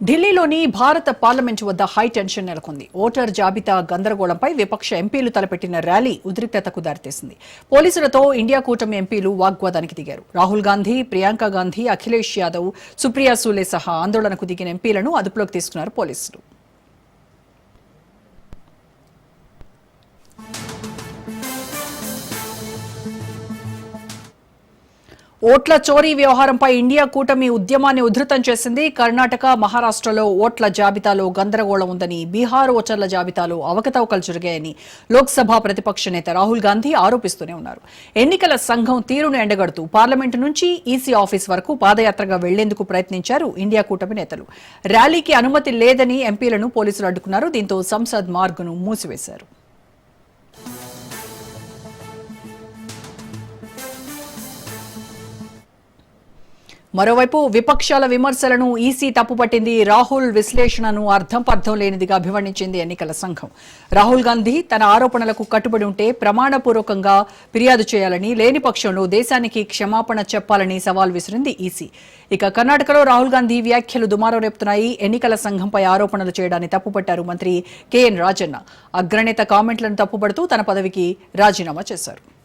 ఢిల్లీలోని భారత పార్లమెంటు వద్ద హై టెన్షన్ నెలకొంది. ఓటర్ జాబితా గందరగోళంపై విపక్ష ఎంపీలు తలపెట్టిన ర్యాలీ ఉద్రిక్తతకు దారితీసింది. పోలీసులతో ఇండియా కూటమి ఎంపీలు వాగ్వాదానికి దిగారు. రాహుల్ గాంధీ, ప్రియాంక గాంధీ, అఖిలేష్ యాదవ్, సుప్రియా సూలే సహా ఆందోళనకు దిగిన ఎంపీలను అదుపులోకి తీసుకున్నారు పోలీసులు. ఓట్ల చోరీ వ్యవహారంపై ఇండియా కూటమి ఉద్యమాన్ని ఉధృతం చేసింది. కర్ణాటక, మహారాష్ట్రలో ఓట్ల జాబితాలో గందరగోళం ఉందని, బీహార్ ఓటర్ల జాబితాలో అవకతవకలు జరిగాయని లోక్సభ ప్రతిపక్ష నేత రాహుల్ గాంధీ ఆరోపిస్తూనే ఉన్నారు. ఎన్నికల సంఘం తీరును ఎండగడుతూ పార్లమెంటు నుంచి ఈసీ ఆఫీస్ వరకు పాదయాత్రగా వెళ్లేందుకు ప్రయత్నించారు ఇండియా కూటమి నేతలు. ర్యాలీకి అనుమతి లేదని ఎంపీలను పోలీసులు అడ్డుకున్నారు. దీంతో సంసద్ మార్గును మూసివేశారు. మరోవైపు విపక్షాల విమర్శలను ఈసీ తప్పుపట్టింది. రాహుల్ విశ్లేషణను అర్థం లేనిదిగా అభివర్ణించింది ఎన్నికల సంఘం. రాహుల్ గాంధీ తన ఆరోపణలకు కట్టుబడి ఉంటే ప్రమాణపూర్వకంగా ఫిర్యాదు చేయాలని, లేని పక్షంలో దేశానికి క్షమాపణ చెప్పాలని సవాల్ విసిరింది ఈసీ. ఇక కర్ణాటకలో రాహుల్ గాంధీ వ్యాఖ్యలు దుమారం రేపుతున్నాయి. ఎన్నికల సంఘంపై ఆరోపణలు చేయడాన్ని తప్పుపట్టారు మంత్రి కెఎన్ రాజన్న. అగ్రనేత కామెంట్లను తప్పుపడుతూ తన పదవికి రాజీనామా చేశారు.